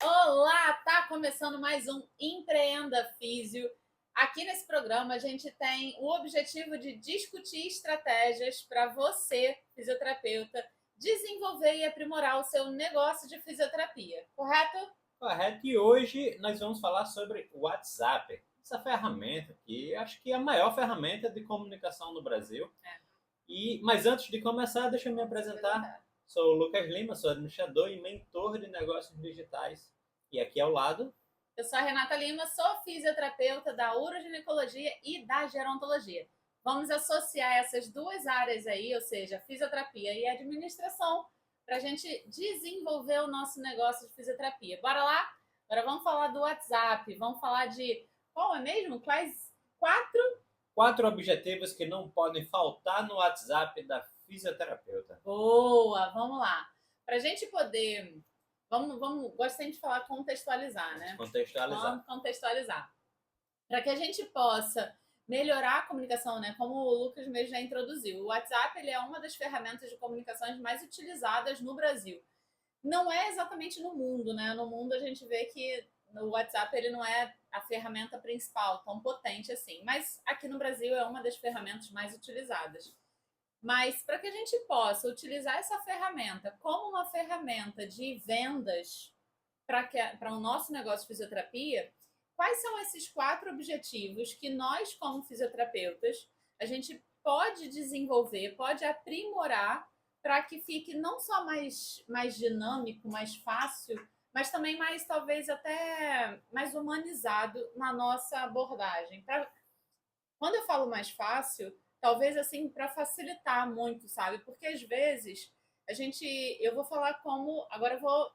Olá, tá começando mais um Empreenda Físio. Aqui nesse programa a gente tem o objetivo de discutir estratégias para você, fisioterapeuta, desenvolver e aprimorar o seu negócio de fisioterapia, correto? Correto, e hoje nós vamos falar sobre o WhatsApp, essa ferramenta que acho que é a maior ferramenta de comunicação no Brasil. É, Mas antes de começar, deixa eu me apresentar. apresentar. Sou o Lucas Lima, sou administrador e mentor de negócios digitais. E aqui ao lado, Eu sou a Renata Lima, sou fisioterapeuta da uroginecologia e da gerontologia. Vamos associar essas duas áreas aí, ou seja, fisioterapia e administração, para a gente desenvolver o nosso negócio de fisioterapia. Bora lá? Agora vamos falar do WhatsApp, vamos falar de qual é mesmo? Quais quatro? quatro objetivos que não podem faltar no WhatsApp da fisioterapeuta. Boa, vamos lá. Para a gente poder. Vamos, gosto de falar contextualizar, né? Contextualizar. Vamos contextualizar. Para que a gente possa melhorar a comunicação, né? Como o Lucas mesmo já introduziu, o WhatsApp ele é uma das ferramentas de comunicações mais utilizadas no Brasil. Não é exatamente no mundo, né? No mundo a gente vê que o WhatsApp ele não é a ferramenta principal, tão potente assim. Mas aqui no Brasil é uma das ferramentas mais utilizadas. Mas para que a gente possa utilizar essa ferramenta como uma ferramenta de vendas para o nosso negócio de fisioterapia, quais são esses quatro objetivos que nós, como fisioterapeutas, a gente pode desenvolver, pode aprimorar para que fique não só mais dinâmico, mais fácil, mas também mais, talvez, até mais humanizado na nossa abordagem. Quando eu falo mais fácil, talvez assim, para facilitar muito, sabe? Porque às vezes eu vou falar como, agora eu vou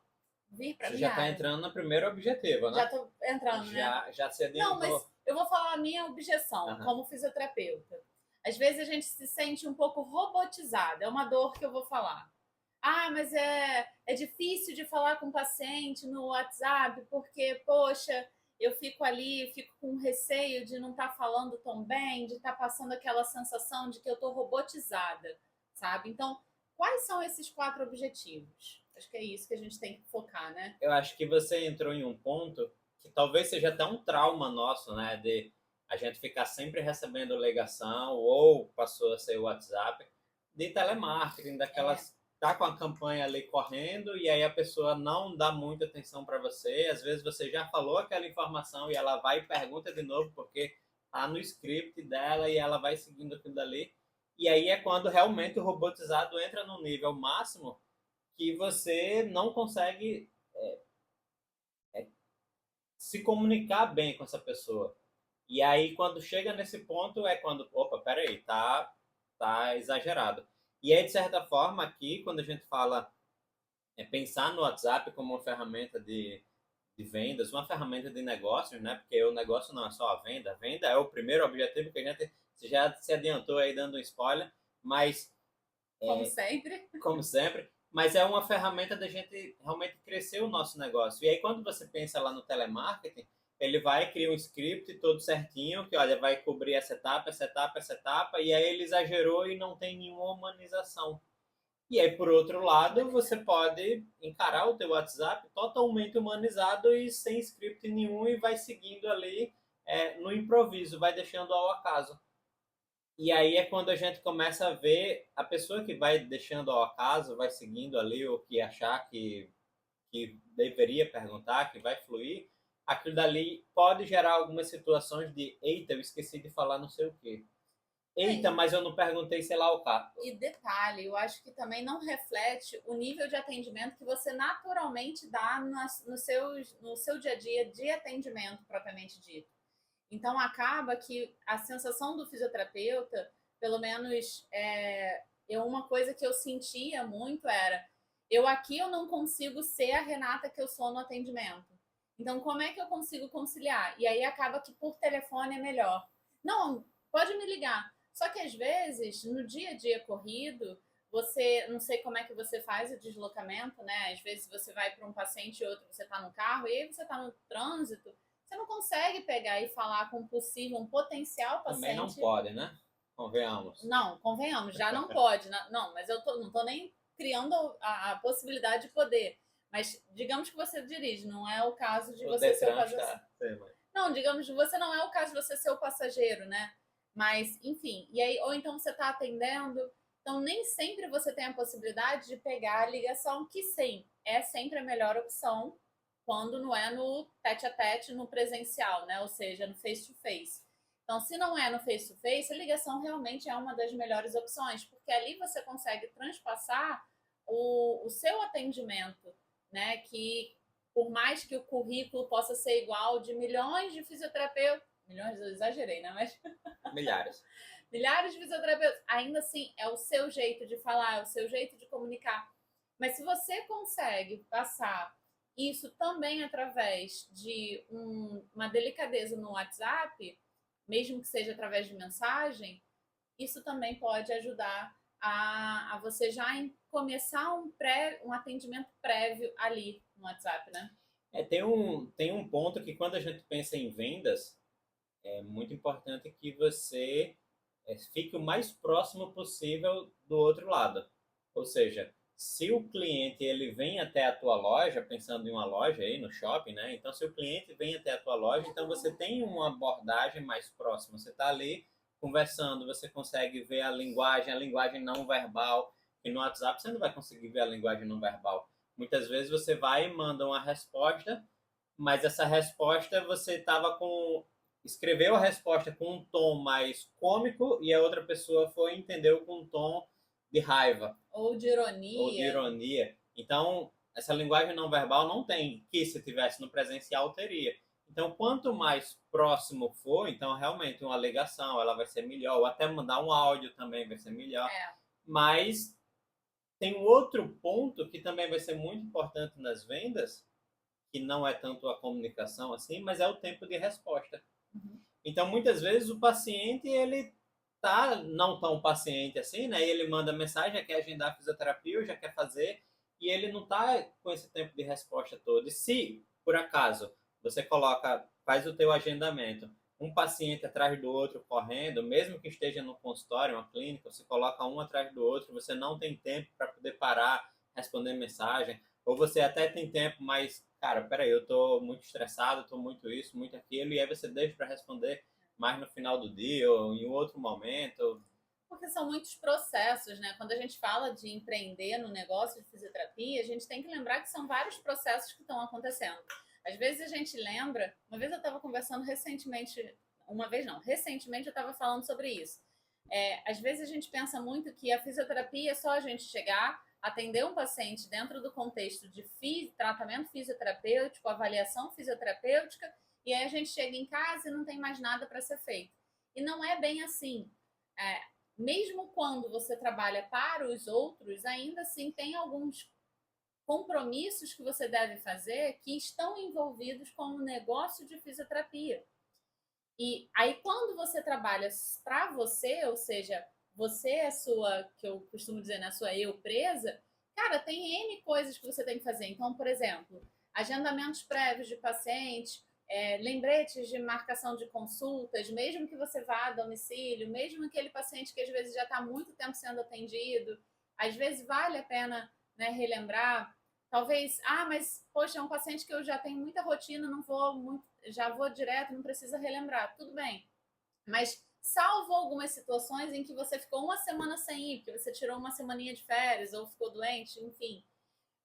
vir para Você minha já está área. entrando no primeiro objetivo, Já né? tô entrando, né? Já se Não, mas adiantou. eu vou falar a minha objeção Aham. como fisioterapeuta. Às vezes a gente se sente um pouco robotizada, é uma dor que eu vou falar. Ah, mas é difícil de falar com o paciente no WhatsApp, porque, poxa, eu fico ali, fico com receio de não estar falando tão bem, de estar passando aquela sensação de que eu estou robotizada, sabe? Então, quais são esses quatro objetivos? Acho que é isso que a gente tem que focar, né? Eu acho que você entrou em um ponto que talvez seja até um trauma nosso, né? De a gente ficar sempre recebendo ligação ou passou a ser o WhatsApp de telemarketing, É, daquelas tá com a campanha ali correndo e aí a pessoa não dá muita atenção para você. Às vezes você já falou aquela informação e ela vai e pergunta de novo porque tá no script dela e ela vai seguindo aquilo dali. E aí é quando realmente o robotizado entra no nível máximo que você não consegue se comunicar bem com essa pessoa. E aí, quando chega nesse ponto, é quando, opa, peraí, tá exagerado. E aí, de certa forma, aqui, quando a gente fala pensar no WhatsApp como uma ferramenta de vendas, uma ferramenta de negócios, né? Porque o negócio não é só a venda é o primeiro objetivo que a gente você já se adiantou aí dando um spoiler, mas como sempre. como sempre, mas é uma ferramenta da gente realmente crescer o nosso negócio. E aí, quando você pensa lá no telemarketing, ele vai criar um script todo certinho, que olha, vai cobrir essa etapa, essa etapa, essa etapa, e aí ele exagerou e não tem nenhuma humanização. E aí, por outro lado, você pode encarar o teu WhatsApp totalmente humanizado e sem script nenhum e vai seguindo ali no improviso, vai deixando ao acaso. E aí é quando a gente começa a ver a pessoa que vai deixando ao acaso, vai seguindo ali o que achar que deveria perguntar, que vai fluir, aquilo dali pode gerar algumas situações de eita, eu esqueci de falar não sei o quê. Eita, É, mas eu não perguntei sei lá o cá. e detalhe, eu acho que também não reflete o nível de atendimento que você naturalmente dá no seu dia a dia de atendimento propriamente dito. Então acaba que a sensação do fisioterapeuta, pelo menos uma coisa que eu sentia muito era eu não consigo ser a Renata que eu sou no atendimento. Então como é que eu consigo conciliar? E aí acaba que por telefone é melhor. Não, pode me ligar. Só que às vezes, no dia a dia corrido, você não sei como é que você faz o deslocamento, né? Às vezes você vai para um paciente e outro, você está no carro, e aí você está no trânsito, você não consegue pegar e falar com um potencial Também não paciente. pode, né? Convenhamos. Não, convenhamos, já não pode. Não, mas não tô nem criando a possibilidade de poder. Mas digamos que você dirige, não é o caso de O você ser o Detran passageiro. está. Sim, mãe. Não, digamos, você não é o caso de você ser o passageiro, né? Mas, enfim, e aí, ou então você está atendendo. Então, nem sempre você tem a possibilidade de pegar a ligação, que sim, é sempre a melhor opção quando não é no tete a tete, no presencial, né? Ou seja, no face to face. Então, se não é no face to face, a ligação realmente é uma das melhores opções, porque ali você consegue transpassar o seu atendimento, né? Que por mais que o currículo possa ser igual de milhões de fisioterapeutas, milhões eu exagerei, né? Mas Milhares. milhares de fisioterapeutas, ainda assim é o seu jeito de falar, é o seu jeito de comunicar. Mas se você consegue passar isso também através de uma delicadeza no WhatsApp, mesmo que seja através de mensagem, isso também pode ajudar a você já começar um atendimento prévio ali no WhatsApp, né? Tem um ponto que quando a gente pensa em vendas, é muito importante que você fique o mais próximo possível do outro lado. Ou seja, se o cliente ele vem até a tua loja, pensando em uma loja aí no shopping, né? Então, se o cliente vem até a tua loja, então você tem uma abordagem mais próxima. Você está ali conversando, você consegue ver a linguagem não verbal. E no WhatsApp você não vai conseguir ver a linguagem não verbal. Muitas vezes você vai e manda uma resposta, mas essa resposta você estava com escreveu a resposta com um tom mais cômico e a outra pessoa foi entendeu com um tom de raiva Ou de ou de ironia. ironia. Então, essa linguagem não verbal não tem, que se tivesse no presencial teria. Então, quanto mais próximo for, então realmente uma ligação ela vai ser melhor, ou até mandar um áudio também vai ser melhor. É. Mas tem um outro ponto que também vai ser muito importante nas vendas, que não é tanto a comunicação assim, mas é o tempo de resposta. Uhum. Então, muitas vezes o paciente ele tá não tão paciente assim, né? E ele manda mensagem, já quer agendar a fisioterapia, ou já quer fazer, e ele não tá com esse tempo de resposta todo. E se, por acaso, você faz o teu agendamento, um paciente atrás do outro correndo, mesmo que esteja no consultório, uma clínica, você coloca um atrás do outro, você não tem tempo para poder parar, responder mensagem, ou você até tem tempo, mas, cara, peraí, eu tô muito estressado, tô muito isso, muito aquilo, e aí você deixa para responder mais no final do dia ou em outro momento. Porque são muitos processos, né? Quando a gente fala de empreender no negócio de fisioterapia, a gente tem que lembrar que são vários processos que estão acontecendo. Às vezes a gente lembra, uma vez eu estava conversando recentemente, uma vez não, recentemente eu estava falando sobre isso. Às vezes a gente pensa muito que a fisioterapia é só a gente chegar, atender um paciente dentro do contexto de tratamento fisioterapêutico, avaliação fisioterapêutica, e aí a gente chega em casa e não tem mais nada para ser feito. E não é bem assim. É, Mesmo quando você trabalha para os outros, ainda assim tem alguns compromissos que você deve fazer que estão envolvidos com o negócio de fisioterapia. E aí, quando você trabalha para você, ou seja, você é sua, que eu costumo dizer, na sua eu presa, cara, tem N coisas que você tem que fazer. Então, por exemplo, agendamentos prévios de pacientes, lembretes de marcação de consultas, mesmo que você vá a domicílio, mesmo aquele paciente que às vezes já está muito tempo sendo atendido, às vezes vale a pena, né, relembrar. Talvez, mas poxa, é um paciente que eu já tenho muita rotina, não vou muito, já vou direto, não precisa relembrar. Tudo bem. Mas salvo algumas situações em que você ficou uma semana sem ir, porque você tirou uma semaninha de férias ou ficou doente, enfim.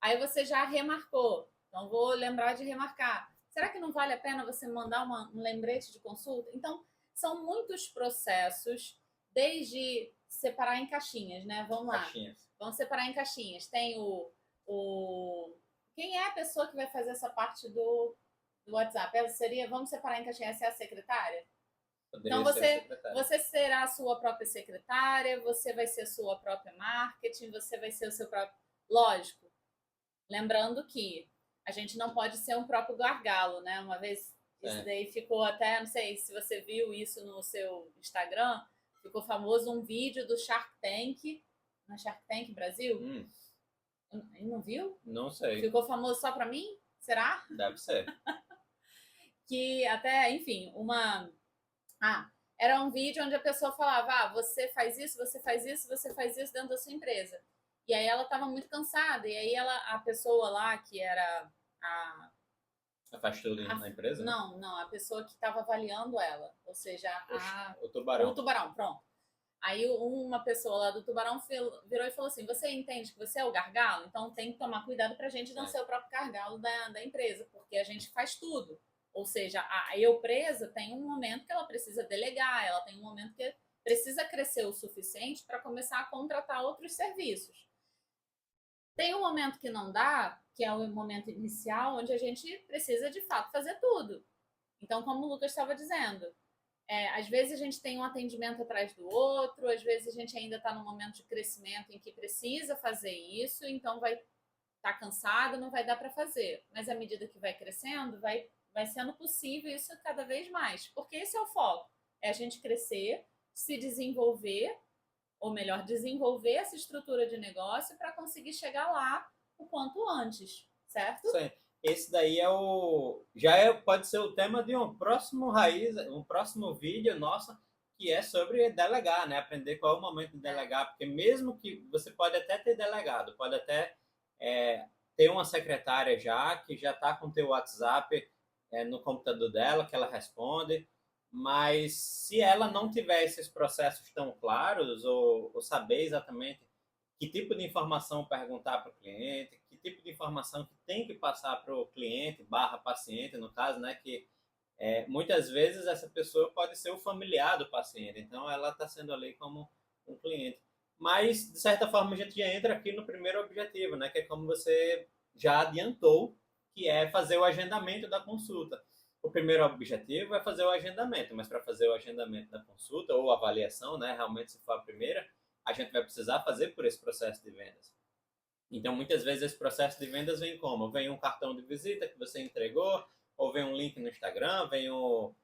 Aí você já remarcou. Então vou lembrar de remarcar. Será que não vale a pena você mandar um lembrete de consulta? Então, são muitos processos, desde separar em caixinhas, né? Vamos lá. Caixinhas. Vamos separar em caixinhas. Tem quem é a pessoa que vai fazer essa parte do WhatsApp? vamos separar em caixinhas, essa é a secretária? Poderia Então você será a sua própria secretária, você vai ser a sua própria marketing, você vai ser o seu próprio. Lógico, lembrando que a gente não pode ser um próprio gargalo, né? Uma vez isso daí ficou até, não sei se você viu isso no seu Instagram, ficou famoso um vídeo do Shark Tank, na Shark Tank Brasil. Não viu? Não sei. Ficou famoso só pra mim? Será? Deve ser. Que até, enfim, era um vídeo onde a pessoa falava: você faz isso, você faz isso, você faz isso dentro da sua empresa. E aí ela estava muito cansada. E aí a pessoa lá, que era a... Faz tudo na empresa? Não, a pessoa que estava avaliando ela. Ou seja, o tubarão. O tubarão, pronto. Aí uma pessoa lá do tubarão virou e falou assim: você entende que você é o gargalo? Então tem que tomar cuidado pra gente não ser o próprio gargalo da empresa, porque a gente faz tudo. Ou seja, a eu presa tem um momento que ela precisa delegar, ela tem um momento que precisa crescer o suficiente para começar a contratar outros serviços. Tem um momento que não dá, que é o momento inicial, onde a gente precisa de fato fazer tudo. Então, como o Lucas estava dizendo, às vezes a gente tem um atendimento atrás do outro, às vezes a gente ainda está num momento de crescimento em que precisa fazer isso, então vai estar cansado, não vai dar para fazer. Mas à medida que vai crescendo, vai sendo possível isso cada vez mais, porque esse é o foco, é a gente crescer, se desenvolver, ou melhor, desenvolver essa estrutura de negócio para conseguir chegar lá o quanto antes, certo? Sim. Esse daí pode ser o tema de um próximo um próximo vídeo nosso, que é sobre delegar, né? Aprender qual é o momento de delegar, porque mesmo que você pode até ter delegado, pode até ter uma secretária que já está com o teu WhatsApp no computador dela, que ela responde, mas se ela não tiver esses processos tão claros, ou saber exatamente que tipo de informação perguntar para o cliente, que tipo de informação que tem que passar para o cliente, barra paciente, no caso, né, que muitas vezes essa pessoa pode ser o familiar do paciente, então ela está sendo ali como um cliente. Mas, de certa forma, a gente já entra aqui no primeiro objetivo, né, que é como você já adiantou, que é fazer o agendamento da consulta. O primeiro objetivo é fazer o agendamento, mas para fazer o agendamento da consulta ou avaliação, né, realmente se for a primeira, a gente vai precisar fazer por esse processo de vendas. Então, muitas vezes, esse processo de vendas vem como? Vem um cartão de visita que você entregou, ou vem um link no Instagram, vem um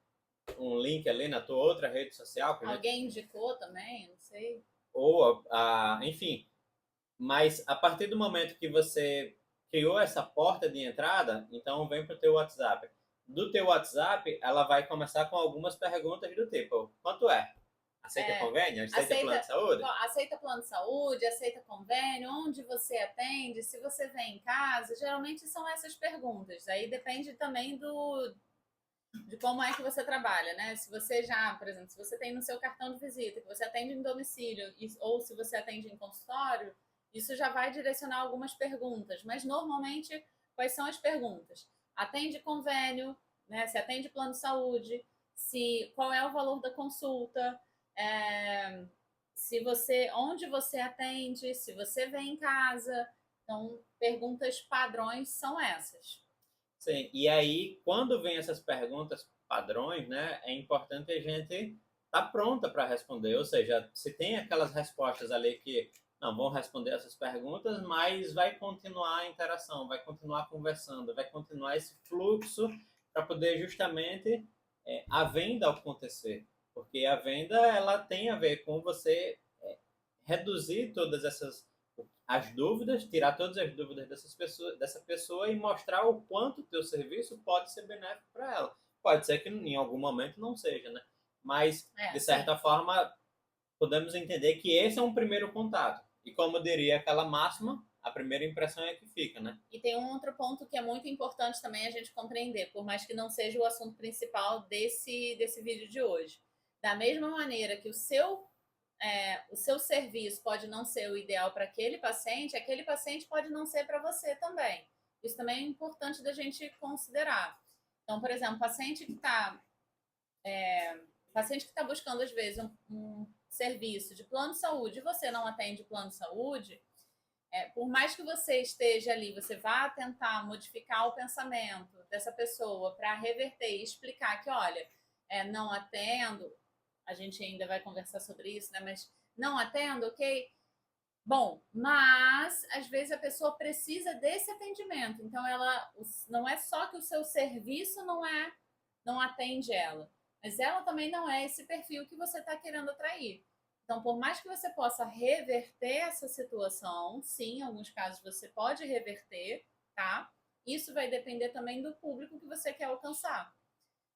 link ali na tua outra rede social. Alguém indicou também, não sei. Ou, enfim. Mas, a partir do momento que você criou essa porta de entrada, então vem para o teu WhatsApp. Do teu WhatsApp, ela vai começar com algumas perguntas do tipo: quanto é? Aceita convênio? Aceita plano de saúde? Aceita plano de saúde, aceita convênio, onde você atende, se você vem em casa. Geralmente são essas perguntas. Aí depende também de como é que você trabalha, né? Se você já, por exemplo, se você tem no seu cartão de visita, que você atende em domicílio, ou se você atende em consultório, isso já vai direcionar algumas perguntas. Mas normalmente, quais são as perguntas? Atende convênio, né? Se atende plano de saúde, qual é o valor da consulta, onde você atende, se você vem em casa. Então, perguntas padrões são essas. Sim, e aí, quando vem essas perguntas padrões, né, é importante a gente estar pronta para responder. Ou seja, se tem aquelas respostas ali que não vão responder essas perguntas, mas vai continuar a interação, vai continuar conversando, vai continuar esse fluxo para poder justamente a venda acontecer. Porque a venda, ela tem a ver com você reduzir todas as dúvidas, tirar todas as dúvidas dessa pessoa e mostrar o quanto o teu serviço pode ser benéfico para ela. Pode ser que em algum momento não seja, né? Mas, de certa forma, podemos entender que esse é um primeiro contato. E como diria aquela máxima, a primeira impressão é que fica, né? E tem um outro ponto que é muito importante também a gente compreender, por mais que não seja o assunto principal desse vídeo de hoje. Da mesma maneira que o seu serviço pode não ser o ideal para aquele paciente pode não ser para você também. Isso também é importante da gente considerar. Então, por exemplo, paciente que está buscando, às vezes, um serviço de plano de saúde e você não atende plano de saúde, por mais que você esteja ali, você vá tentar modificar o pensamento dessa pessoa para reverter e explicar que, olha, não atendo, a gente ainda vai conversar sobre isso, né? Mas não atendo, ok? Bom, mas às vezes a pessoa precisa desse atendimento. Então, não é só que o seu serviço não atende ela, mas ela também não é esse perfil que você está querendo atrair. Então, por mais que você possa reverter essa situação, sim, em alguns casos você pode reverter, tá? Isso vai depender também do público que você quer alcançar.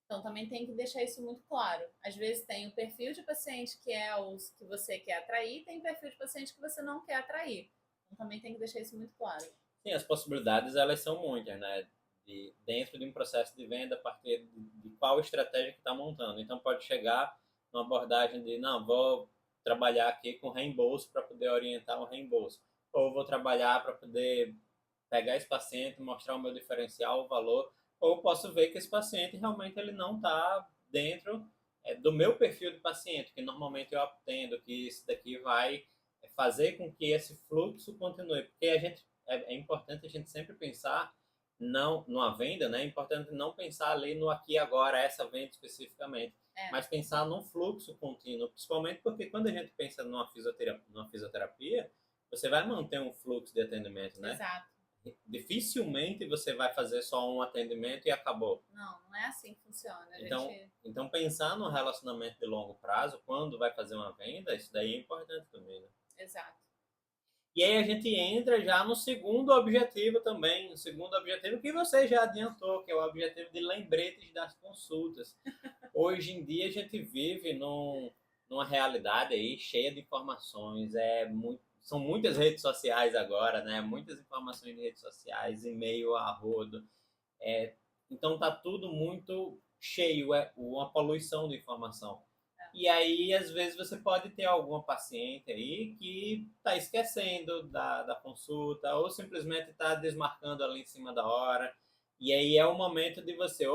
Então, também tem que deixar isso muito claro. Às vezes tem o perfil de paciente que é os que você quer atrair, tem o perfil de paciente que você não quer atrair. Então também tem que deixar isso muito claro. Sim, as possibilidades elas são muitas, né? Dentro de um processo de venda, a partir de qual estratégia que está montando. Então pode chegar numa abordagem de, não, vou trabalhar aqui com reembolso para poder orientar o reembolso. Ou vou trabalhar para poder pegar esse paciente, mostrar o meu diferencial, o valor, ou posso ver que esse paciente realmente ele não está dentro do meu perfil de paciente, que normalmente eu atendo, que isso daqui vai fazer com que esse fluxo continue, porque a gente é importante a gente sempre pensar não numa venda, né? É importante não pensar ali no aqui e agora essa venda especificamente, mas pensar num fluxo contínuo, principalmente porque quando a gente pensa numa fisioterapia, você vai manter um fluxo de atendimento, né? Exato. Dificilmente você vai fazer só um atendimento e acabou. Não é assim que funciona. Então pensar no relacionamento de longo prazo, quando vai fazer uma venda, isso daí é importante também, né? Exato. E aí a gente entra já no segundo objetivo também, o segundo objetivo que você já adiantou, que é o objetivo de lembretes das consultas. Hoje em dia a gente vive numa realidade aí cheia de informações, são muitas redes sociais agora, né? Muitas informações de redes sociais, e-mail a rodo. Então tá tudo muito cheio, uma poluição de informação. E aí, às vezes, você pode ter alguma paciente aí que está esquecendo da consulta ou simplesmente está desmarcando ali em cima da hora. E aí é o momento de você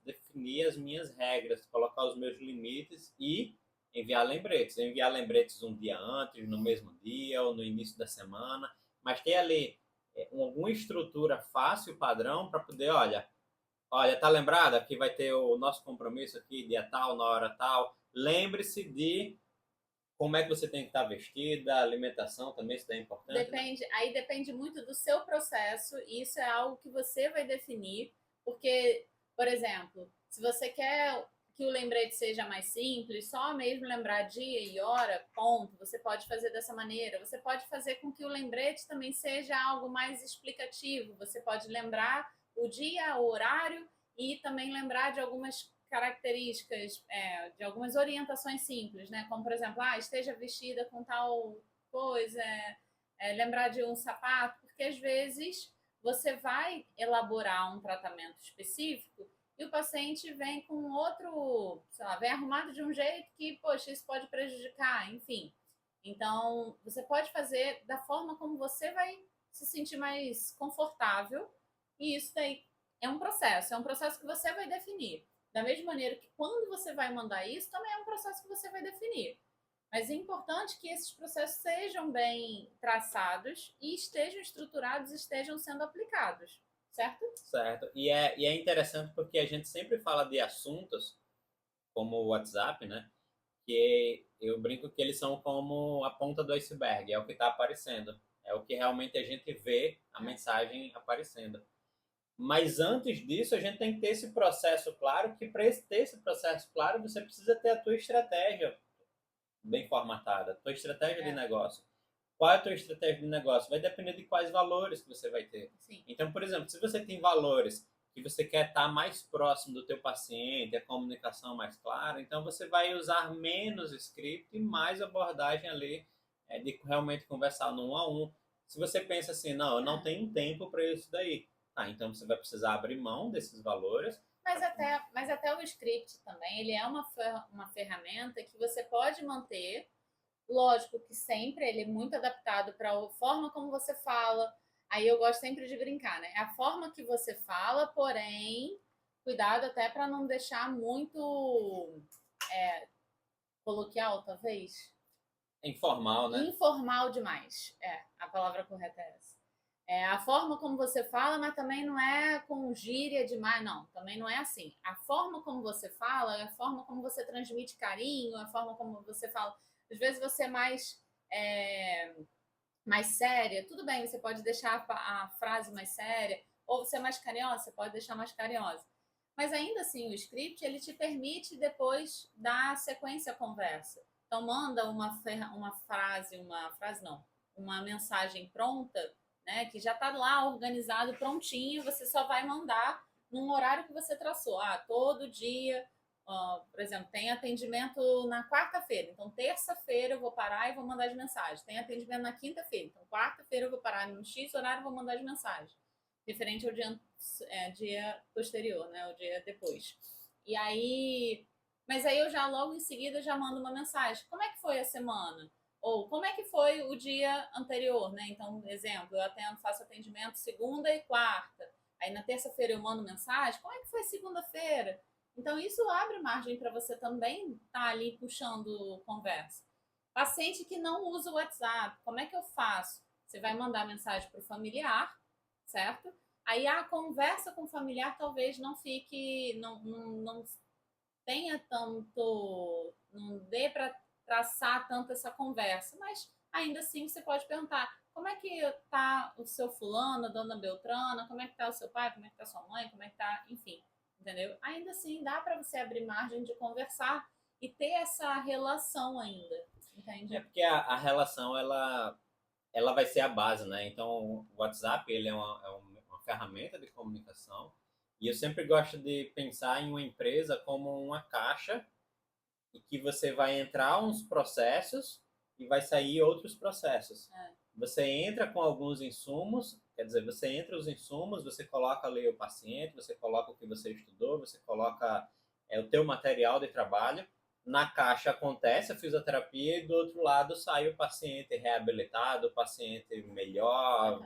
definir as minhas regras, colocar os meus limites e enviar lembretes. Enviar lembretes um dia antes, no mesmo dia ou no início da semana, mas ter ali alguma estrutura fácil, padrão, para poder, olha, tá lembrada que vai ter o nosso compromisso aqui, dia tal, na hora tal. Lembre-se de como é que você tem que estar vestida, a alimentação também, isso é importante. Aí depende muito do seu processo, e isso é algo que você vai definir, porque, por exemplo, se você quer que o lembrete seja mais simples, só mesmo lembrar dia e hora, ponto, você pode fazer dessa maneira. Você pode fazer com que o lembrete também seja algo mais explicativo. Você pode lembrar o dia, o horário e também lembrar de algumas características, de algumas orientações simples, né? Como, por exemplo, esteja vestida com tal coisa, lembrar de um sapato, porque às vezes você vai elaborar um tratamento específico e o paciente vem com outro, sei lá, vem arrumado de um jeito que, poxa, isso pode prejudicar, enfim. Então, você pode fazer da forma como você vai se sentir mais confortável, e isso daí é um processo que você vai definir. Da mesma maneira que quando você vai mandar isso, também é um processo que você vai definir. Mas é importante que esses processos sejam bem traçados e estejam estruturados, estejam sendo aplicados, certo? Certo. E é interessante porque a gente sempre fala de assuntos como o WhatsApp, né? Que eu brinco que eles são como a ponta do iceberg, é o que está aparecendo. É o que realmente a gente vê a mensagem aparecendo. Mas antes disso, a gente tem que ter esse processo claro, que para ter esse processo claro, você precisa ter a tua estratégia bem formatada, a tua estratégia de negócio. Qual é a tua estratégia de negócio? Vai depender de quais valores que você vai ter. Sim. Então, por exemplo, se você tem valores que você quer estar mais próximo do teu paciente, a comunicação mais clara, então você vai usar menos script e mais abordagem ali de realmente conversar no 1 a 1. Se você pensa assim, não, eu não tenho tempo para isso daí. Então você vai precisar abrir mão desses valores. Mas até o script também, ele é uma ferramenta que você pode manter. Lógico que sempre ele é muito adaptado para a forma como você fala. Aí eu gosto sempre de brincar, né? É a forma que você fala, porém, cuidado até para não deixar muito coloquial, talvez. Informal, né? Informal demais. A palavra correta é essa. A forma como você fala, mas também não é com gíria demais, não. Também não é assim. A forma como você fala é a forma como você transmite carinho, a forma como você fala. Às vezes você é mais séria. Tudo bem, você pode deixar a frase mais séria. Ou você é mais carinhosa, você pode deixar mais carinhosa. Mas ainda assim, o script, ele te permite depois dar sequência à conversa. Então, manda uma frase não, uma mensagem pronta, né, que já está lá organizado, prontinho, você só vai mandar num horário que você traçou. Todo dia, por exemplo, tem atendimento na quarta-feira, então terça-feira eu vou parar e vou mandar as mensagens. Tem atendimento na quinta-feira, então quarta-feira eu vou parar no X horário e vou mandar as mensagens. Diferente ao dia posterior, né? O dia depois. E aí, mas aí eu já logo em seguida já mando uma mensagem. Como é que foi a semana? Ou como é que foi o dia anterior, né? Então, exemplo, faço atendimento segunda e quarta. Aí na terça-feira eu mando mensagem. Como é que foi segunda-feira? Então, isso abre margem para você também estar ali puxando conversa. Paciente que não usa o WhatsApp, como é que eu faço? Você vai mandar mensagem para o familiar, certo? Aí a conversa com o familiar talvez não fique, não tenha tanto, não dê para traçar tanto essa conversa, mas ainda assim você pode perguntar como é que tá o seu fulano, a dona Beltrana, como é que tá o seu pai, como é que tá sua mãe, como é que tá, enfim, entendeu? Ainda assim dá para você abrir margem de conversar e ter essa relação ainda, entende? É porque a relação, ela vai ser a base, né? Então, o WhatsApp, ele é uma ferramenta de comunicação e eu sempre gosto de pensar em uma empresa como uma caixa e que você vai entrar uns processos e vai sair outros processos. Você entra com alguns insumos, quer dizer, você entra os insumos, você coloca ali o paciente, você coloca o que você estudou, você coloca o teu material de trabalho. Na caixa acontece a fisioterapia e do outro lado sai o paciente reabilitado, o paciente melhor,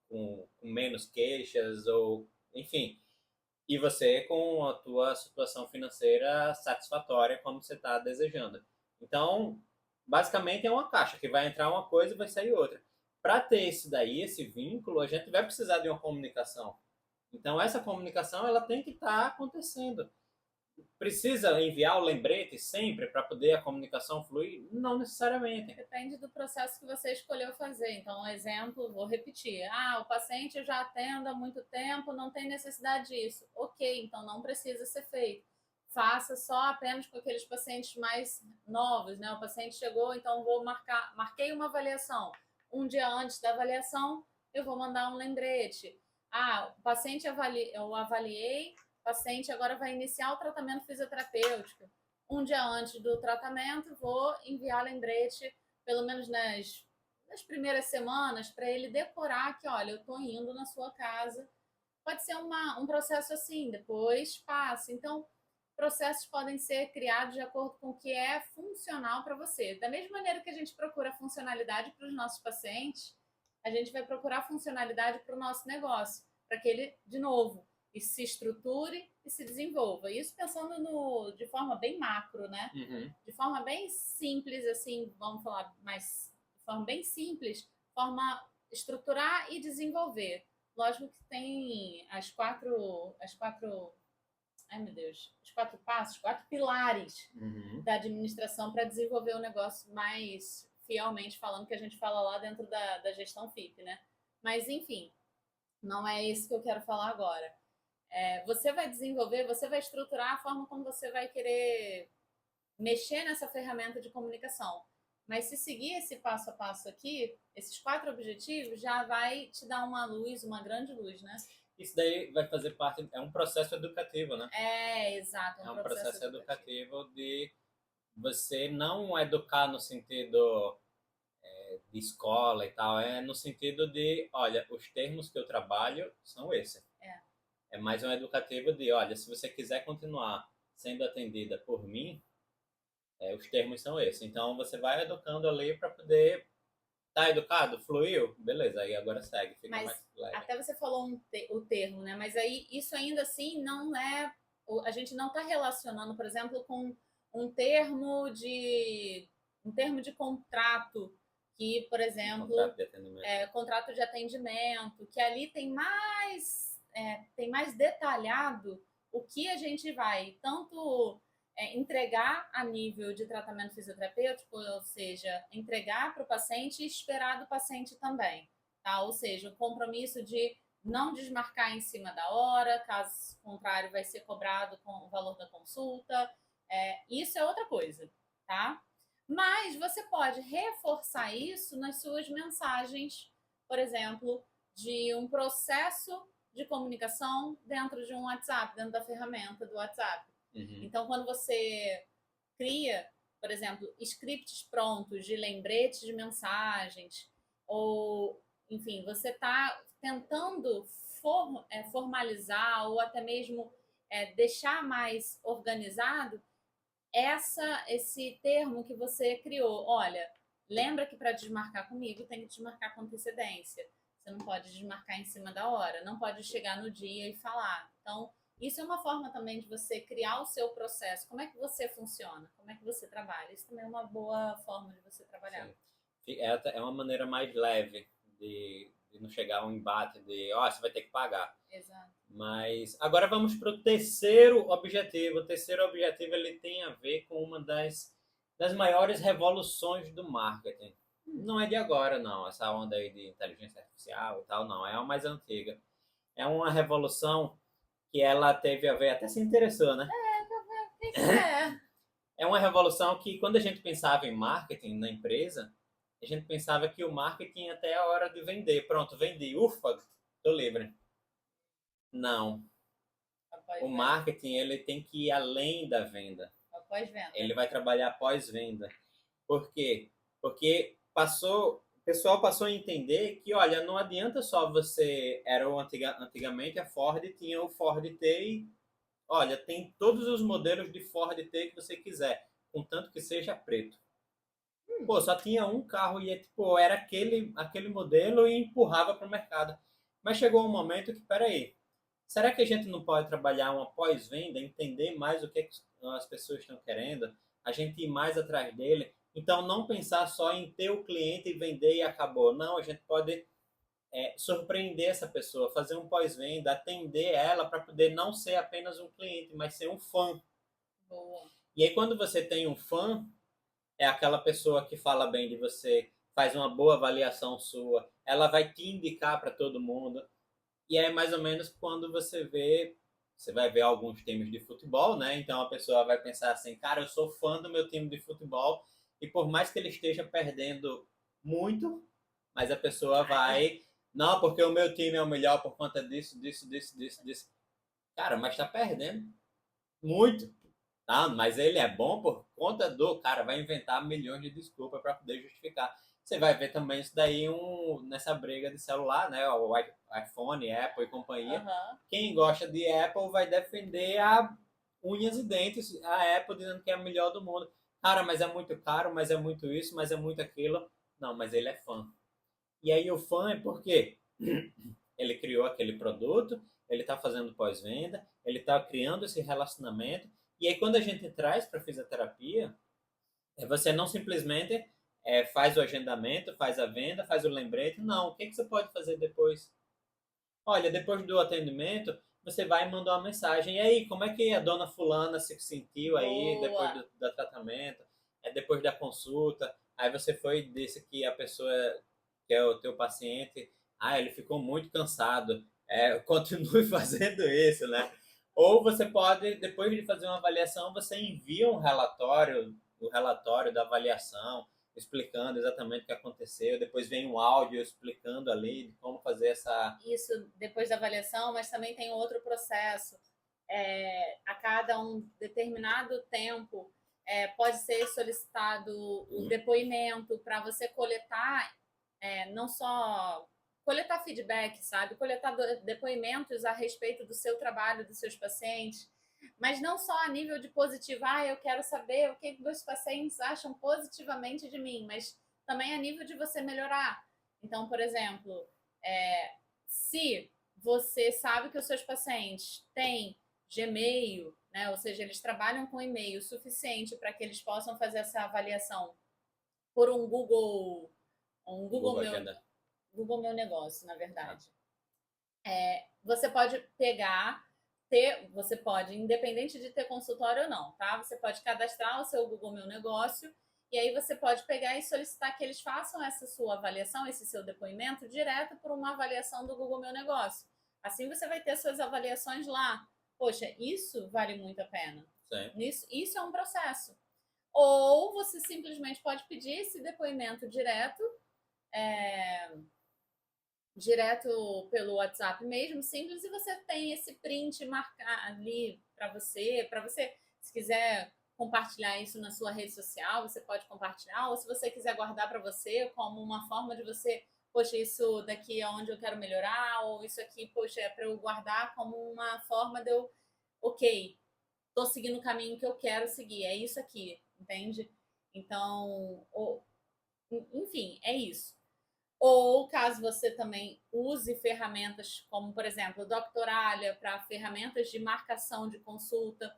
com menos queixas, ou enfim. E você com a tua situação financeira satisfatória como você está desejando. Então, basicamente é uma caixa que vai entrar uma coisa e vai sair outra. Para ter esse vínculo, a gente vai precisar de uma comunicação. Então, essa comunicação ela tem que estar acontecendo. Precisa enviar o lembrete sempre para poder a comunicação fluir? Não necessariamente. Depende do processo que você escolheu fazer. Então, um exemplo, vou repetir. O paciente eu já atendo há muito tempo, não tem necessidade disso. Ok, então não precisa ser feito. Faça só apenas com aqueles pacientes mais novos, né? O paciente chegou, então marquei uma avaliação. Um dia antes da avaliação, eu vou mandar um lembrete. O paciente eu avaliei, o paciente agora vai iniciar o tratamento fisioterapêutico. Um dia antes do tratamento, vou enviar lembrete, pelo menos nas primeiras semanas, para ele decorar que, olha, eu estou indo na sua casa. Pode ser um processo assim, depois passa. Então, processos podem ser criados de acordo com o que é funcional para você. Da mesma maneira que a gente procura funcionalidade para os nossos pacientes, a gente vai procurar funcionalidade para o nosso negócio, para que ele, de novo, se estruture e se desenvolva. Isso pensando de forma bem macro, né? Uhum. De forma bem simples, assim, vamos falar mais de forma bem simples, forma estruturar e desenvolver. Lógico que tem as quatro, ai meu Deus, os 4 passos, 4 pilares da administração para desenvolver o negócio mais fielmente falando, que a gente fala lá dentro da gestão FIP, né? Mas, enfim, não é isso que eu quero falar agora. Você vai desenvolver, você vai estruturar a forma como você vai querer mexer nessa ferramenta de comunicação. Mas se seguir esse passo a passo aqui, esses 4 objetivos, já vai te dar uma luz, uma grande luz, né? Isso daí vai fazer parte, é um processo educativo, né? Exato. É um processo educativo de você não educar no sentido de escola e tal, é no sentido de, olha, os termos que eu trabalho são esses. É mais um educativo de, olha, se você quiser continuar sendo atendida por mim, os termos são esses. Então, você vai educando ali para poder tá educado? Fluiu? Beleza, aí agora segue, fica mas mais leve. Até você falou o termo, né? Mas aí isso ainda assim não é. A gente não está relacionando, por exemplo, com um termo de contrato, que, por exemplo, contrato de atendimento, que ali tem mais detalhado o que a gente vai tanto entregar a nível de tratamento fisioterapêutico, ou seja, entregar para o paciente e esperar do paciente também, tá? Ou seja, o compromisso de não desmarcar em cima da hora, caso contrário vai ser cobrado com o valor da consulta. Isso é outra coisa, tá? Mas você pode reforçar isso nas suas mensagens, por exemplo, de um processo de comunicação dentro de um WhatsApp, dentro da ferramenta do WhatsApp. Uhum. Então, quando você cria, por exemplo, scripts prontos de lembretes de mensagens, ou, enfim, você está tentando formalizar ou até mesmo deixar mais organizado esse termo que você criou. Olha, lembra que para desmarcar comigo tem que desmarcar com antecedência. Você não pode desmarcar em cima da hora, não pode chegar no dia e falar. Então, isso é uma forma também de você criar o seu processo. Como é que você funciona? Como é que você trabalha? Isso também é uma boa forma de você trabalhar. Sim. É uma maneira mais leve de não chegar a um embate de, ó, você vai ter que pagar. Exato. Mas agora vamos para o terceiro objetivo. O terceiro objetivo ele tem a ver com uma das maiores revoluções do marketing. Não é de agora, não. Essa onda aí de inteligência artificial e tal, não. É a mais antiga. É uma revolução que ela teve a ver, até se interessou, né? O que é? É uma revolução que, quando a gente pensava em marketing na empresa, a gente pensava que o marketing até a hora de vender. Pronto, vendi. Ufa, tô livre. Não. O marketing ele tem que ir além da venda. Pós-venda. Ele vai trabalhar pós-venda. Por quê? Porque o pessoal passou a entender que, olha, não adianta só você antigamente a Ford tinha o Ford T e, olha, tem todos os modelos de Ford T que você quiser, contanto que seja preto. Pô, só tinha um carro e tipo, era aquele modelo e empurrava para o mercado. Mas chegou um momento que, peraí, será que a gente não pode trabalhar uma pós-venda, entender mais o que as pessoas estão querendo, a gente ir mais atrás dele? Então, não pensar só em ter o cliente e vender e acabou. Não, a gente pode surpreender essa pessoa, fazer um pós-venda, atender ela para poder não ser apenas um cliente, mas ser um fã. Boa. E aí, quando você tem um fã, é aquela pessoa que fala bem de você, faz uma boa avaliação sua, ela vai te indicar para todo mundo. E é mais ou menos quando você vai ver alguns times de futebol, né? Então a pessoa vai pensar assim, cara, eu sou fã do meu time de futebol e por mais que ele esteja perdendo muito, mas a pessoa vai, não, porque o meu time é o melhor por conta disso, disso, disso, disso, disso. Cara, mas tá perdendo muito. Tá, mas ele é bom por conta do cara, vai inventar milhões de desculpas para poder justificar. Você vai ver também isso daí nessa briga de celular, né? O iPhone, Apple e companhia. Uhum. Quem gosta de Apple vai defender a unhas e dentes a Apple dizendo que é a melhor do mundo. Cara, mas é muito caro, mas é muito isso, mas é muito aquilo. Não, mas ele é fã. E aí o fã é porque ele criou aquele produto, ele está fazendo pós-venda, ele está criando esse relacionamento. E aí, quando a gente traz para a fisioterapia, você não simplesmente faz o agendamento, faz a venda, faz o lembrete. Não, o que você pode fazer depois? Olha, depois do atendimento, você vai e manda uma mensagem. E aí, como é que a dona fulana se sentiu aí depois do tratamento? Depois da consulta? Aí você foi e disse que a pessoa, que é o teu paciente, ele ficou muito cansado. Continue fazendo isso, né? Ou você pode, depois de fazer uma avaliação, você envia um relatório, o relatório da avaliação, explicando exatamente o que aconteceu. Depois vem um áudio explicando ali de como fazer essa. Isso depois da avaliação, mas também tem outro processo. A cada um determinado tempo, pode ser solicitado o depoimento para você coletar, não só coletar feedback, sabe? Coletar depoimentos a respeito do seu trabalho, dos seus pacientes, mas não só a nível de positivo, eu quero saber o que meus pacientes acham positivamente de mim, mas também a nível de você melhorar. Então, por exemplo, se você sabe que os seus pacientes têm Gmail, né? Ou seja, eles trabalham com e-mail suficiente para que eles possam fazer essa avaliação por um Google Meu Negócio, na verdade. Você pode você pode, independente de ter consultório ou não, tá? Você pode cadastrar o seu Google Meu Negócio e aí você pode pegar e solicitar que eles façam essa sua avaliação, esse seu depoimento, direto por uma avaliação do Google Meu Negócio. Assim você vai ter suas avaliações lá. Poxa, isso vale muito a pena. Isso é um processo. Ou você simplesmente pode pedir esse depoimento direto direto pelo WhatsApp mesmo, simples, e você tem esse print marcar ali para você, se quiser compartilhar isso na sua rede social, você pode compartilhar, ou se você quiser guardar para você como uma forma de você, poxa, isso daqui é onde eu quero melhorar, ou isso aqui, poxa, é para eu guardar como uma forma de eu, ok, tô seguindo o caminho que eu quero seguir, é isso aqui, entende? Então, enfim, é isso. Ou caso você também use ferramentas como, por exemplo, o Doctoralia para ferramentas de marcação de consulta.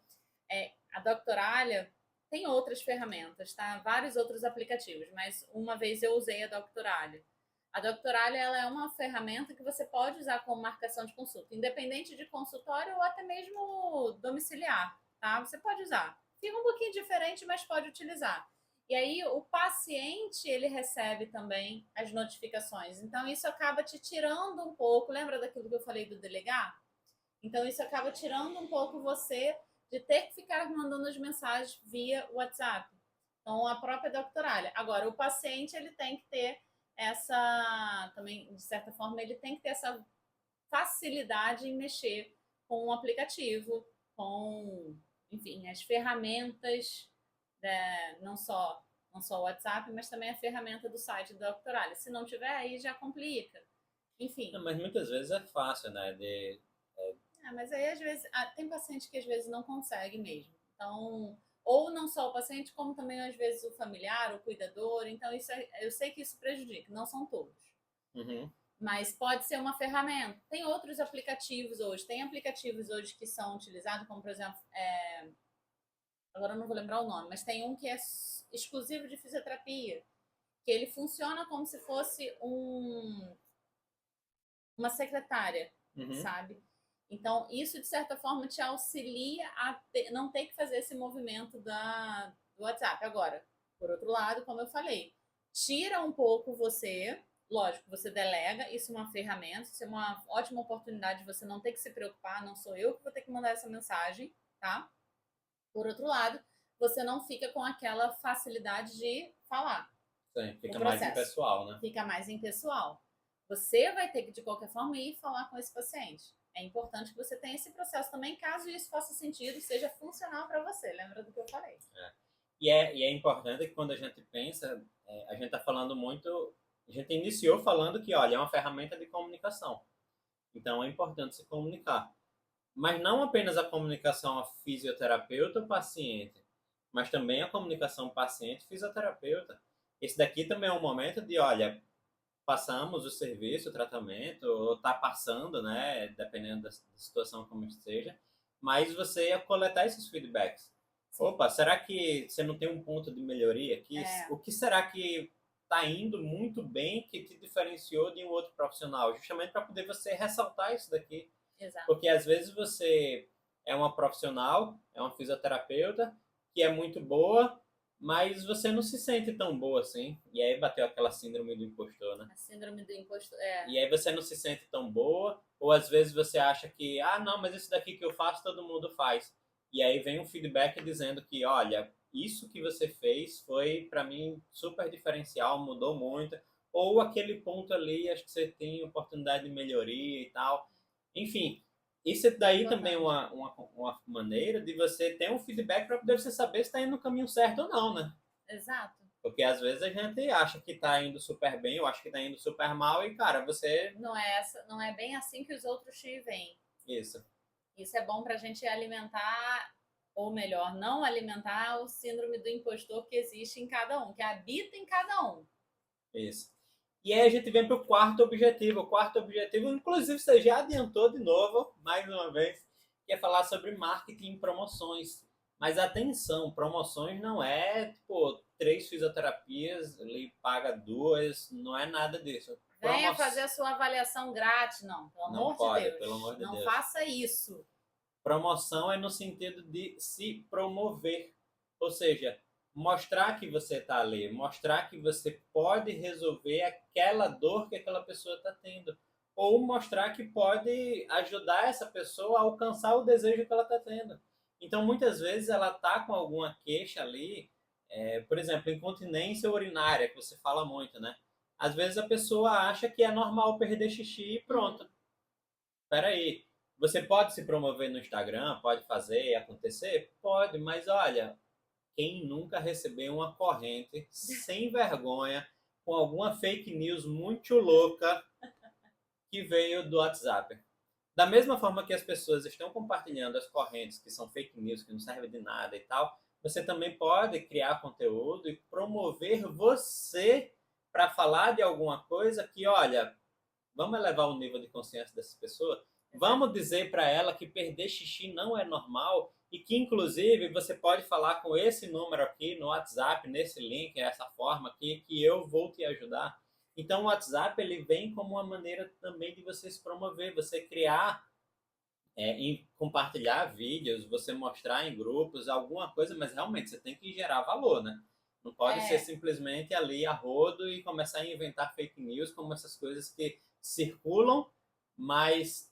A Doctoralia tem outras ferramentas, tá? Vários outros aplicativos, mas uma vez eu usei a Doctoralia. A Doctoralia ela é uma ferramenta que você pode usar como marcação de consulta, independente de consultório ou até mesmo domiciliar, tá? Você pode usar. Fica um pouquinho diferente, mas pode utilizar. E aí o paciente ele recebe também as notificações. Então isso acaba te tirando um pouco. Lembra daquilo que eu falei do delegar? Então isso acaba tirando um pouco você de ter que ficar mandando as mensagens via WhatsApp. Então a própria doctoralha. Agora o paciente ele tem que ter essa também de certa forma ele tem que ter essa facilidade em mexer com o aplicativo, com enfim as ferramentas não só o WhatsApp, mas também a ferramenta do site da Doctoralia. Se não tiver, aí já complica. Enfim. Não, mas muitas vezes é fácil, né? Mas aí às vezes tem paciente que às vezes não consegue mesmo. Então, ou não só o paciente, como também às vezes o familiar, o cuidador. Então, eu sei que isso prejudica, não são todos. Uhum. Mas pode ser uma ferramenta. Tem outros aplicativos hoje. Tem aplicativos hoje que são utilizados, como por exemplo, agora eu não vou lembrar o nome, mas tem um que é exclusivo de fisioterapia, que ele funciona como se fosse uma secretária, Uhum. sabe? Então, isso de certa forma te auxilia a não ter que fazer esse movimento do WhatsApp. Agora, por outro lado, como eu falei, tira um pouco você, lógico, você delega, isso é uma ferramenta, isso é uma ótima oportunidade de você não ter que se preocupar, não sou eu que vou ter que mandar essa mensagem, tá? Por outro lado, você não fica com aquela facilidade de falar. Sim, fica O mais processo impessoal, né? fica mais impessoal. Você vai ter que, de qualquer forma, ir falar com esse paciente. É importante que você tenha esse processo também, caso isso faça sentido, seja funcional para você. Lembra do que eu falei? E é importante que quando a gente pensa, a gente está falando muito. A gente iniciou falando que, olha, é uma ferramenta de comunicação. Então é importante se comunicar. Mas não apenas a comunicação a fisioterapeuta-paciente, mas também a comunicação paciente-fisioterapeuta. Esse daqui também é um momento de, olha, passamos o serviço, o tratamento, ou está passando, né, dependendo da situação como seja, mas você coletar esses feedbacks. Sim. Opa, será que você não tem um ponto de melhoria aqui? O que será que está indo muito bem que te diferenciou de um outro profissional? Justamente para poder você ressaltar isso daqui. Exato. Porque às vezes você é uma profissional, é uma fisioterapeuta, que é muito boa, mas você não se sente tão boa assim. E aí bateu aquela síndrome do impostor, né? A síndrome do impostor. E aí você não se sente tão boa, ou às vezes você acha que, ah, não, mas isso daqui que eu faço, todo mundo faz. E aí vem um feedback dizendo que, olha, isso que você fez foi, para mim, super diferencial, mudou muito. Ou aquele ponto ali, acho que você tem oportunidade de melhoria e tal. Enfim, isso daí também é uma maneira de você ter um feedback para poder você saber se está indo no caminho certo ou não, né? Exato. Porque às vezes a gente acha que tá indo super bem, ou acha que tá indo super mal, e cara, você. Não é bem assim que os outros te veem. Isso. Isso é bom pra gente alimentar, ou melhor, não alimentar o síndrome do impostor que existe em cada um, que habita em cada um. Isso. E aí a gente vem para o quarto objetivo. O quarto objetivo, inclusive, você já adiantou de novo, mais uma vez, que é falar sobre marketing e promoções. Mas atenção, promoções não é tipo 3 fisioterapias, ele paga 2, não é nada disso. Venha fazer a sua avaliação grátis, não. Pelo amor de Deus. Pelo amor de Deus. Não faça isso. Promoção é no sentido de se promover. Ou seja, mostrar que você está ali, mostrar que você pode resolver aquela dor que aquela pessoa está tendo. Ou mostrar que pode ajudar essa pessoa a alcançar o desejo que ela está tendo. Então, muitas vezes, ela está com alguma queixa ali, por exemplo, incontinência urinária, que você fala muito, né? Às vezes a pessoa acha que é normal perder xixi e pronto. Espera aí. Você pode se promover no Instagram, pode fazer acontecer? Pode, mas olha, quem nunca recebeu uma corrente sem vergonha com alguma fake news muito louca que veio do WhatsApp? Da mesma forma que as pessoas estão compartilhando as correntes que são fake news, que não servem de nada e tal, você também pode criar conteúdo e promover você para falar de alguma coisa que, olha, vamos elevar o nível de consciência dessas pessoas? Vamos dizer para ela que perder xixi não é normal e que, inclusive, você pode falar com esse número aqui no WhatsApp, nesse link, essa forma aqui, que eu vou te ajudar. Então, o WhatsApp ele vem como uma maneira também de você se promover, você criar, em compartilhar vídeos, você mostrar em grupos alguma coisa, mas realmente você tem que gerar valor, né? Não pode ser É, simplesmente ali a rodo e começar a inventar fake news como essas coisas que circulam, mas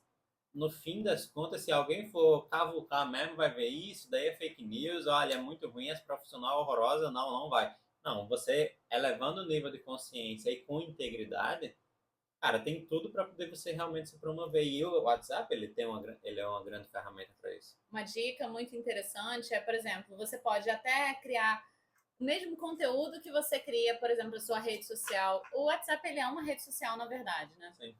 no fim das contas, se alguém for cavucar mesmo, vai ver isso, daí é fake news, olha, é muito ruim, é profissional horrorosa, não, não vai. Não, você elevando o nível de consciência e com integridade, cara, tem tudo para poder você realmente se promover. E o WhatsApp, ele é uma grande ferramenta para isso. uma dica muito interessante é, por exemplo, você pode até criar o mesmo conteúdo que você cria, por exemplo, a sua rede social. O WhatsApp ele é uma rede social, na verdade, né? Sim.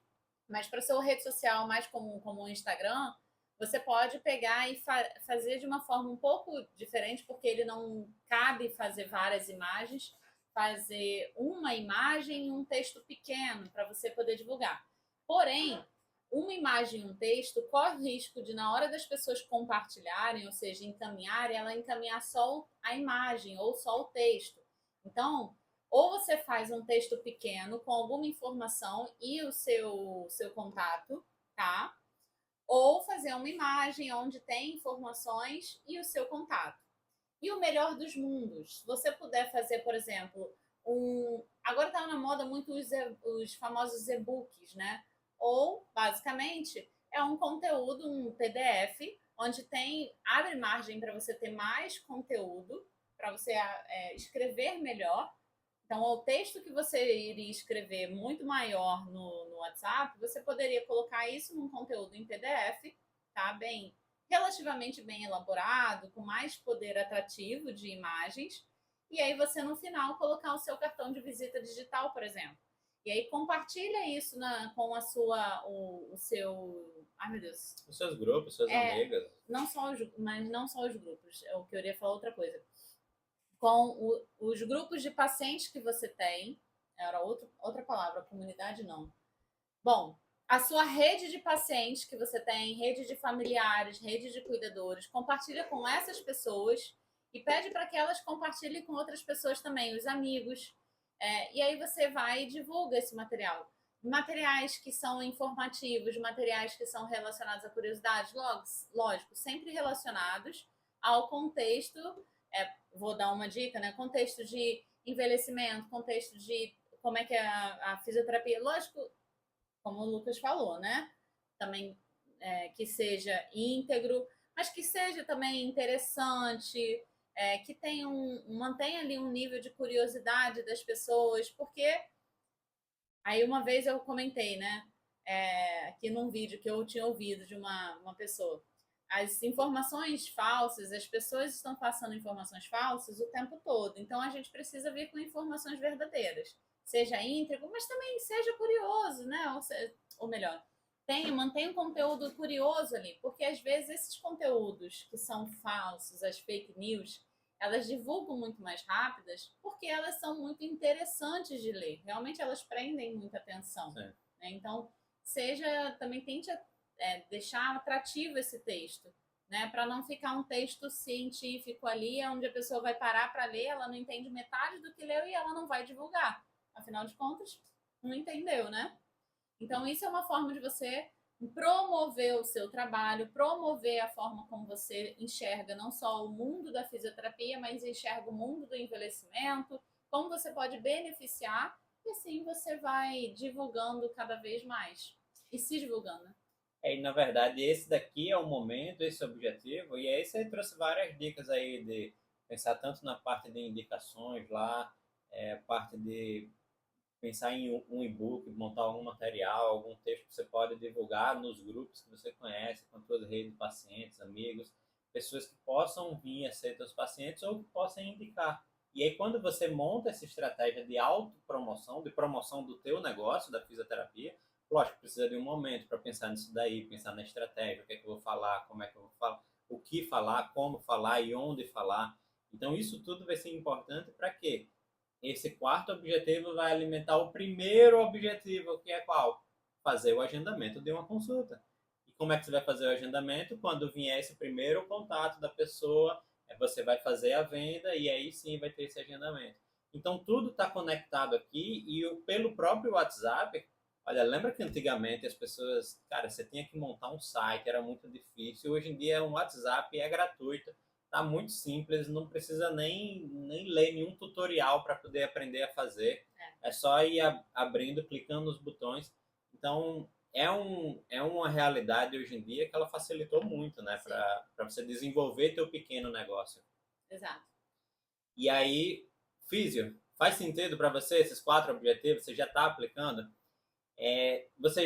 Mas para sua rede social mais comum, como o Instagram, você pode pegar e fazer de uma forma um pouco diferente, porque ele não cabe fazer várias imagens, fazer uma imagem e um texto pequeno para você poder divulgar. Porém, uma imagem e um texto corre o risco de, na hora das pessoas compartilharem, ou seja, encaminharem, ela encaminhar só a imagem ou só o texto. Então, ou você faz um texto pequeno com alguma informação e o seu contato, tá? Ou fazer uma imagem onde tem informações e o seu contato. E o melhor dos mundos, se você puder fazer, por exemplo, agora está na moda muito os famosos e-books, né? Ou, basicamente, é um conteúdo, um PDF, onde abre margem para você ter mais conteúdo, para você escrever melhor. Então, o texto que você iria escrever muito maior no WhatsApp, você poderia colocar isso num conteúdo em PDF, tá? Relativamente bem elaborado, com mais poder atrativo de imagens. E aí você, no final, colocar o seu cartão de visita digital, por exemplo. E aí compartilha isso com o seu. Ai, meu Deus. Os seus grupos, suas amigas. Mas não só os grupos. Eu queria falar outra coisa com os grupos de pacientes que você tem, era outra palavra, comunidade não. Bom, a sua rede de pacientes que você tem, rede de familiares, rede de cuidadores, compartilha com essas pessoas e pede para que elas compartilhem com outras pessoas também, os amigos. E aí você vai e divulga esse material. Materiais que são informativos, materiais que são relacionados a curiosidades, lógico, sempre relacionados ao contexto. Vou dar uma dica, né? Contexto de envelhecimento, contexto de como é que é a fisioterapia. Lógico, como o Lucas falou, né? Também que seja íntegro, mas que seja também interessante, que mantenha ali um nível de curiosidade das pessoas, porque aí uma vez eu comentei, né? Aqui num vídeo que eu tinha ouvido de uma pessoa. As informações falsas, as pessoas estão passando informações falsas o tempo todo. Então a gente precisa vir com informações verdadeiras. Seja íntegro, mas também seja curioso, né? Ou melhor, mantenha um conteúdo curioso ali, porque às vezes esses conteúdos que são falsos, as fake news, elas divulgam muito mais rápidas porque elas são muito interessantes de ler. Realmente elas prendem muita atenção. Né? Então, também tente deixar atrativo esse texto, né? Para não ficar um texto científico ali, onde a pessoa vai parar para ler, ela não entende metade do que leu e ela não vai divulgar. Afinal de contas, não entendeu, né? Então, isso é uma forma de você promover o seu trabalho, promover a forma como você enxerga não só o mundo da fisioterapia, mas enxerga o mundo do envelhecimento, como você pode beneficiar, e assim você vai divulgando cada vez mais. E se divulgando. E na verdade, esse daqui é o momento, esse é o objetivo, e aí você trouxe várias dicas aí de pensar tanto na parte de indicações lá, parte de pensar em um e-book, montar algum material, algum texto que você pode divulgar nos grupos que você conhece, com as suas redes de pacientes, amigos, pessoas que possam vir a ser seus pacientes ou que possam indicar. E aí, quando você monta essa estratégia de autopromoção, de promoção do teu negócio, da fisioterapia, lógico, precisa de um momento para pensar nisso daí, pensar na estratégia, o que é que eu vou falar, como é que eu vou falar, o que falar, como falar e onde falar. Então, isso tudo vai ser importante para quê? Esse quarto objetivo vai alimentar o primeiro objetivo, que é qual? Fazer o agendamento de uma consulta. E como é que você vai fazer o agendamento? Quando vier esse primeiro contato da pessoa, você vai fazer a venda e aí sim vai ter esse agendamento. Então tudo está conectado aqui e pelo próprio WhatsApp. Olha, lembra que antigamente as pessoas, cara, você tinha que montar um site, era muito difícil. Hoje em dia um WhatsApp é gratuito, tá muito simples, não precisa nem ler nenhum tutorial para poder aprender a fazer. É só ir abrindo, clicando nos botões. Então, é uma realidade hoje em dia que ela facilitou muito, né? Para você desenvolver teu pequeno negócio. Exato. E aí, Físio, faz sentido para você esses 4 objetivos? Você já está aplicando?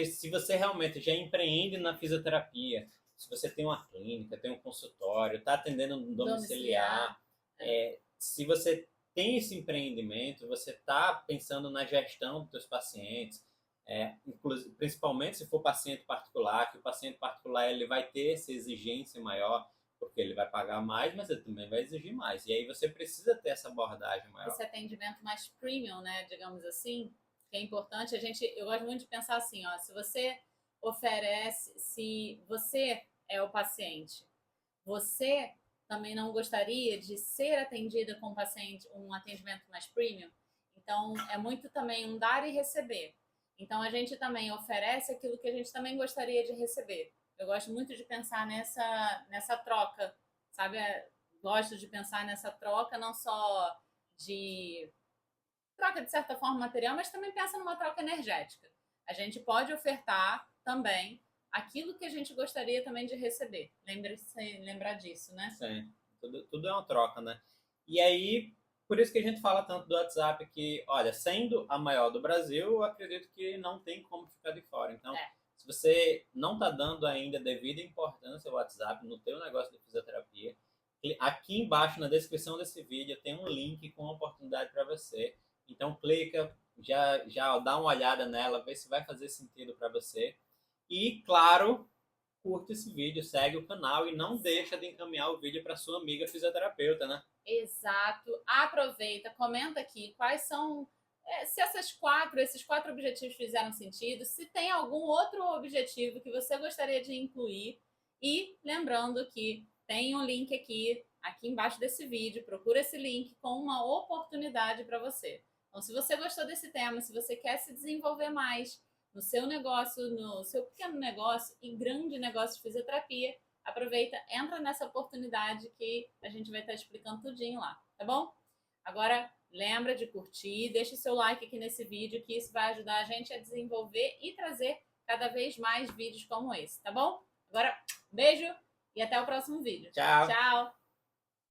Se você realmente já empreende na fisioterapia, se você tem uma clínica, tem um consultório, está atendendo um domiciliar, se você tem esse empreendimento, você está pensando na gestão dos seus pacientes, principalmente se for paciente particular, que o paciente particular ele vai ter essa exigência maior, porque ele vai pagar mais, mas ele também vai exigir mais. E aí você precisa ter essa abordagem maior. Esse atendimento mais premium, né, digamos assim, que é importante. Eu gosto muito de pensar assim, ó, se você é o paciente, você também não gostaria de ser atendida com um atendimento mais premium? Então, é muito também um dar e receber. Então, a gente também oferece aquilo que a gente também gostaria de receber. Eu gosto muito de pensar nessa troca, sabe? Gosto de pensar nessa troca, não só de troca, de certa forma, material, mas também pensa numa troca energética. A gente pode ofertar também aquilo que a gente gostaria também de receber. Lembrar disso, né? Sim, tudo é uma troca, né? E aí, por isso que a gente fala tanto do WhatsApp, que, olha, sendo a maior do Brasil, eu acredito que não tem como ficar de fora. Então, se você não está dando ainda devida importância ao WhatsApp no teu negócio de fisioterapia, aqui embaixo na descrição desse vídeo tem um link com uma oportunidade para você. Então, clica, já dá uma olhada nela, vê se vai fazer sentido para você. E, claro, curte esse vídeo, segue o canal e não deixa de encaminhar o vídeo para sua amiga fisioterapeuta, né? Exato. Aproveita, comenta aqui quais são, se esses quatro objetivos fizeram sentido, se tem algum outro objetivo que você gostaria de incluir. E lembrando que tem um link aqui embaixo desse vídeo, procura esse link com uma oportunidade para você. Então, se você gostou desse tema, se você quer se desenvolver mais no seu negócio, no seu pequeno negócio e grande negócio de fisioterapia, aproveita, entra nessa oportunidade que a gente vai estar explicando tudinho lá, tá bom? Agora, lembra de curtir, deixa o seu like aqui nesse vídeo, que isso vai ajudar a gente a desenvolver e trazer cada vez mais vídeos como esse, tá bom? Agora, beijo e até o próximo vídeo. Tchau! Tchau!